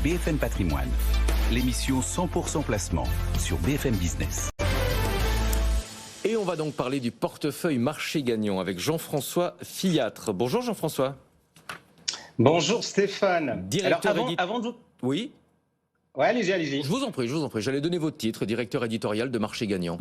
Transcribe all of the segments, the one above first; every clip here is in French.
BFM Patrimoine, l'émission 100% placement sur BFM Business. Et on va donc parler du portefeuille marché gagnant avec Jean-François Fillatre. Bonjour Jean-François. Bonjour Stéphane. Directeur avant de... Oui. Ouais, allez-y. Je vous en prie. J'allais donner votre titre, directeur éditorial de Marché Gagnant.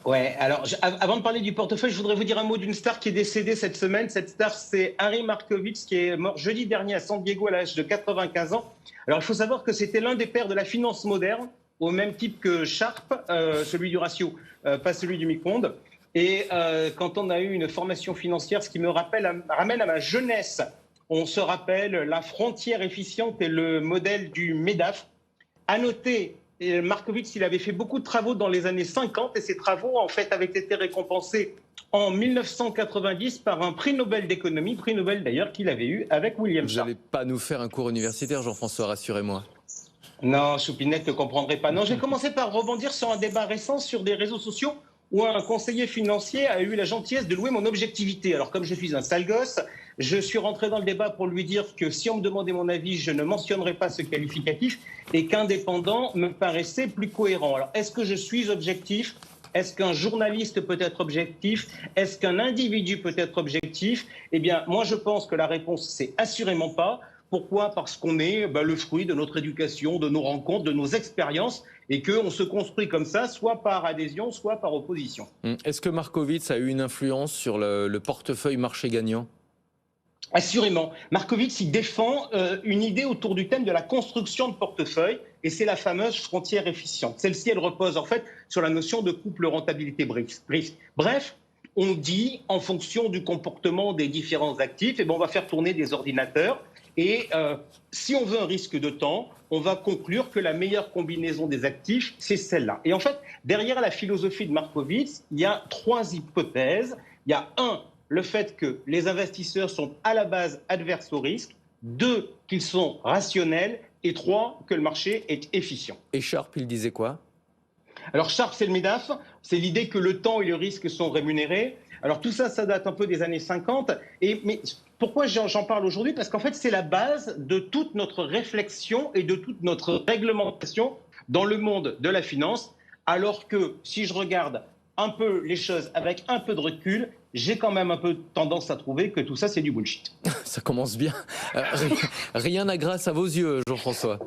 Ouais, alors avant de parler du portefeuille, je voudrais vous dire un mot d'une star qui est décédée cette semaine. Cette star, c'est Harry Markowitz, qui est mort jeudi dernier à San Diego à l'âge de 95 ans. Alors il faut savoir que c'était l'un des pères de la finance moderne, au même type que Sharpe, celui du ratio, pas celui du micro-ondes. Et quand on a eu une formation financière, ce qui me ramène à ma jeunesse, on se rappelle la frontière efficiente et le modèle du MEDAF. À noter, Markowitz, il avait fait beaucoup de travaux dans les années 50 et ces travaux, en fait, avaient été récompensés en 1990 par un prix Nobel d'économie, prix Nobel d'ailleurs qu'il avait eu avec William Vous Sharpe. n'allez pas nous faire un cours universitaire, Jean-François, rassurez-moi. Non, Choupinette ne comprendrait pas. Non, j'ai commencé par rebondir sur un débat récent sur des réseaux sociaux où un conseiller financier a eu la gentillesse de louer mon objectivité. Alors, comme je suis un sale gosse, je suis rentré dans le débat pour lui dire que si on me demandait mon avis, je ne mentionnerais pas ce qualificatif et qu'indépendant me paraissait plus cohérent. Alors, est-ce que je suis objectif ? Est-ce qu'un journaliste peut être objectif ? Est-ce qu'un individu peut être objectif ? Eh bien, moi, je pense que la réponse, c'est assurément pas. Pourquoi ? Parce qu'on est le fruit de notre éducation, de nos rencontres, de nos expériences et qu'on se construit comme ça, soit par adhésion, soit par opposition. Est-ce que Markowitz a eu une influence sur le portefeuille marché gagnant ? Assurément. Markowitz, il défend une idée autour du thème de la construction de portefeuille et c'est la fameuse frontière efficiente. Celle-ci, elle repose en fait sur la notion de couple rentabilité-risque. Bref, on dit en fonction du comportement des différents actifs, on va faire tourner des ordinateurs. Et si on veut un risque de temps, on va conclure que la meilleure combinaison des actifs, c'est celle-là. Et en fait, derrière la philosophie de Markowitz, il y a 3 hypothèses. Il y a 1, le fait que les investisseurs sont à la base adverses au risque. 2, qu'ils sont rationnels. Et 3, que le marché est efficient. Et Sharpe, il disait quoi ? Alors Sharpe, c'est le MEDAF. C'est l'idée que le temps et le risque sont rémunérés. Alors tout ça, ça date un peu des années 50. Mais pourquoi j'en parle aujourd'hui ? Parce qu'en fait, c'est la base de toute notre réflexion et de toute notre réglementation dans le monde de la finance. Alors que si je regarde un peu les choses avec un peu de recul, j'ai quand même un peu tendance à trouver que tout ça, c'est du bullshit. Ça commence bien. Rien n'a grâce à vos yeux, Jean-François.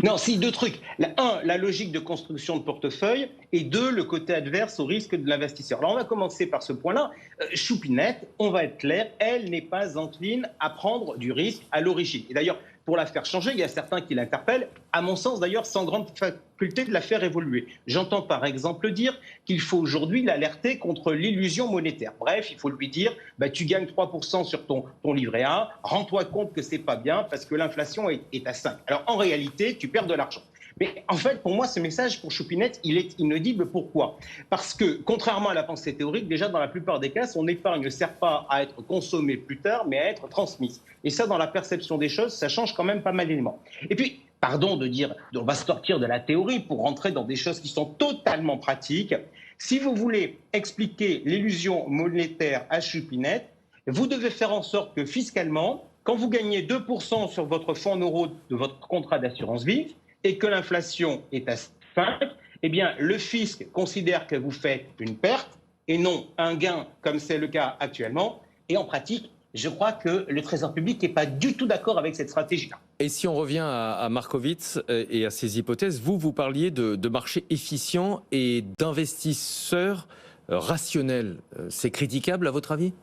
Non, si, 2 trucs. 1, la logique de construction de portefeuille et 2, le côté adverse au risque de l'investisseur. Alors, on va commencer par ce point-là. Choupinette, on va être clair, elle n'est pas encline à prendre du risque à l'origine. Et d'ailleurs, pour la faire changer, il y a certains qui l'interpellent, à mon sens d'ailleurs sans grande faculté de la faire évoluer. J'entends par exemple dire qu'il faut aujourd'hui l'alerter contre l'illusion monétaire. Bref, il faut lui dire, tu gagnes 3% sur ton livret A, rends-toi compte que c'est pas bien parce que l'inflation est à 5. Alors en réalité, tu perds de l'argent. Mais en fait, pour moi, ce message, pour Choupinette, il est inaudible. Pourquoi ? Parce que, contrairement à la pensée théorique, déjà, dans la plupart des cas, son épargne ne sert pas à être consommée plus tard, mais à être transmise. Et ça, dans la perception des choses, ça change quand même pas mal d'éléments. Et puis, pardon de dire, on va sortir de la théorie pour rentrer dans des choses qui sont totalement pratiques. Si vous voulez expliquer l'illusion monétaire à Choupinette, vous devez faire en sorte que fiscalement, quand vous gagnez 2% sur votre fonds en euros de votre contrat d'assurance vie, et que l'inflation est à 5, eh bien, le fisc considère que vous faites une perte et non un gain, comme c'est le cas actuellement. Et en pratique, je crois que le Trésor public n'est pas du tout d'accord avec cette stratégie-là. Et si on revient à Markowitz et à ses hypothèses, vous parliez de marché efficient et d'investisseurs rationnels. C'est critiquable à votre avis ?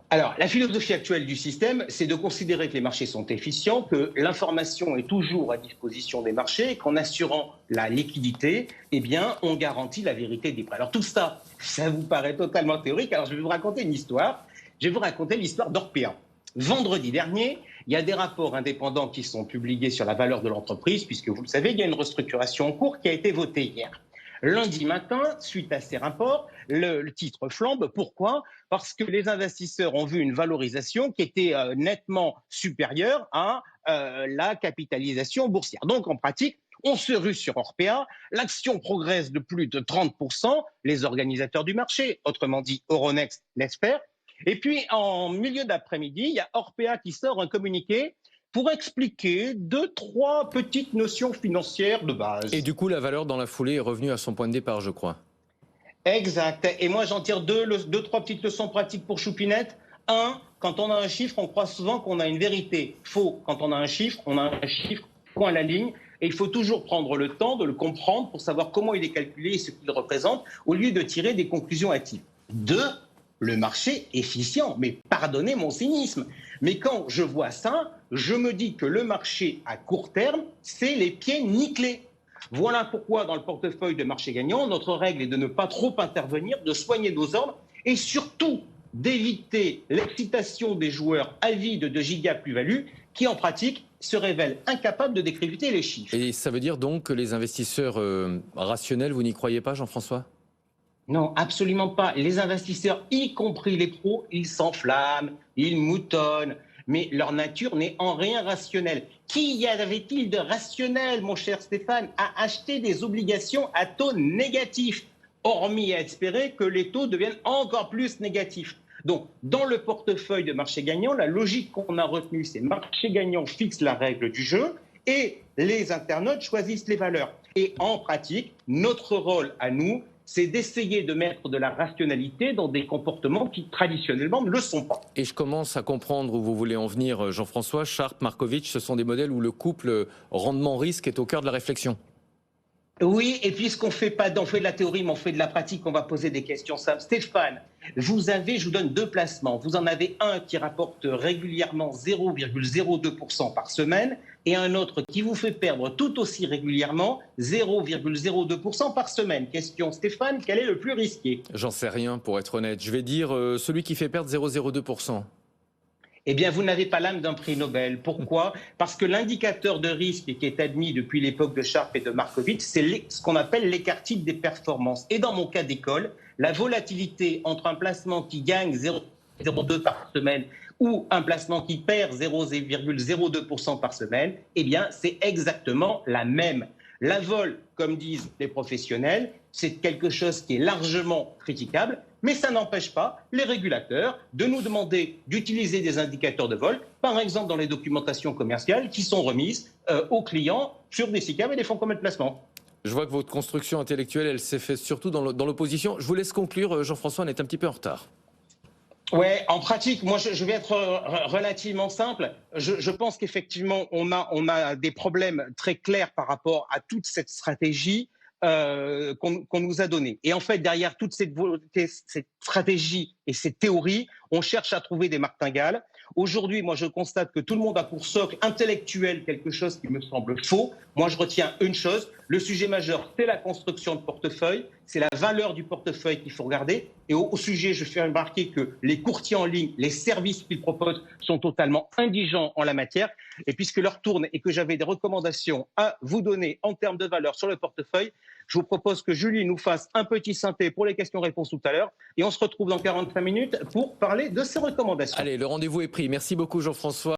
Alors, la philosophie actuelle du système, c'est de considérer que les marchés sont efficients, que l'information est toujours à disposition des marchés et qu'en assurant la liquidité, eh bien, on garantit la vérité des prix. Alors tout ça, ça vous paraît totalement théorique. Alors je vais vous raconter une histoire. Je vais vous raconter l'histoire d'Orpea. Vendredi dernier, il y a des rapports indépendants qui sont publiés sur la valeur de l'entreprise, puisque vous le savez, il y a une restructuration en cours qui a été votée hier. Lundi matin, suite à ces rapports, le titre flambe. Pourquoi ? Parce que les investisseurs ont vu une valorisation qui était nettement supérieure à la capitalisation boursière. Donc, en pratique, on se rue sur Orpea, l'action progresse de plus de 30%, les organisateurs du marché, autrement dit Euronext, l'espèrent. Et puis, en milieu d'après-midi, il y a Orpea qui sort un communiqué pour expliquer 2-3 petites notions financières de base. Et du coup, la valeur dans la foulée est revenue à son point de départ, je crois. Exact. Et moi, j'en tire 2-3 petites leçons pratiques pour Choupinette. Un, quand on a un chiffre, on croit souvent qu'on a une vérité. Faux. Quand on a un chiffre, point à la ligne. Et il faut toujours prendre le temps de le comprendre pour savoir comment il est calculé et ce qu'il représente, au lieu de tirer des conclusions hâtives. Deux, le marché efficient. Mais pardonnez mon cynisme. Mais quand je vois ça, je me dis que le marché à court terme, c'est les pieds nickelés. Voilà pourquoi, dans le portefeuille de marché gagnant, notre règle est de ne pas trop intervenir, de soigner nos ordres et surtout d'éviter l'excitation des joueurs avides de giga plus-value qui, en pratique, se révèlent incapables de décrypter les chiffres. Et ça veut dire donc que les investisseurs rationnels, vous n'y croyez pas, Jean-François ? Non, absolument pas. Les investisseurs, y compris les pros, ils s'enflamment, ils moutonnent, mais leur nature n'est en rien rationnelle. Qui y avait-il de rationnel, mon cher Stéphane, à acheter des obligations à taux négatif, hormis à espérer que les taux deviennent encore plus négatifs? Donc, dans le portefeuille de marché gagnant, la logique qu'on a retenue, c'est marché gagnant fixe la règle du jeu et les internautes choisissent les valeurs. Et en pratique, notre rôle à nous, c'est d'essayer de mettre de la rationalité dans des comportements qui, traditionnellement, ne le sont pas. Et je commence à comprendre où vous voulez en venir, Jean-François. Sharpe, Markovitch, ce sont des modèles où le couple rendement-risque est au cœur de la réflexion. Oui, et puisqu'on fait pas, on fait de la théorie, mais on fait de la pratique, on va poser des questions simples. Stéphane, je vous donne 2 placements. Vous en avez un qui rapporte régulièrement 0,02% par semaine et un autre qui vous fait perdre tout aussi régulièrement 0,02% par semaine. Question, Stéphane, quel est le plus risqué? J'en sais rien, pour être honnête. Je vais dire celui qui fait perdre 0,02%. Eh bien, vous n'avez pas l'âme d'un prix Nobel. Pourquoi? Parce que l'indicateur de risque qui est admis depuis l'époque de Sharpe et de Markovitch, c'est ce qu'on appelle l'écart type des performances. Et dans mon cas d'école, la volatilité entre un placement qui gagne 0,02 par semaine ou un placement qui perd 0,02% par semaine, eh bien, c'est exactement la même. La vol, comme disent les professionnels, c'est quelque chose qui est largement critiquable, mais ça n'empêche pas les régulateurs de nous demander d'utiliser des indicateurs de vol, par exemple dans les documentations commerciales qui sont remises aux clients sur des SICAV et des fonds communs de placement. Je vois que votre construction intellectuelle, elle s'est faite surtout dans l'opposition. Je vous laisse conclure, Jean-François, on est un petit peu en retard. Ouais, en pratique, moi je vais être relativement simple. Je pense qu'effectivement on a des problèmes très clairs par rapport à toute cette stratégie qu'on nous a donnée. Et en fait, derrière toute cette stratégie et cette théorie, on cherche à trouver des martingales. Aujourd'hui, moi, je constate que tout le monde a pour socle intellectuel quelque chose qui me semble faux. Moi, je retiens une chose. Le sujet majeur, c'est la construction de portefeuille. C'est la valeur du portefeuille qu'il faut regarder. Et au sujet, je fais remarquer que les courtiers en ligne, les services qu'ils proposent sont totalement indigents en la matière. Et puisque l'heure tourne et que j'avais des recommandations à vous donner en termes de valeur sur le portefeuille, je vous propose que Julie nous fasse un petit synthé pour les questions-réponses tout à l'heure. Et on se retrouve dans 45 minutes pour parler de ces recommandations. Allez, le rendez-vous est pris. Merci beaucoup, Jean-François.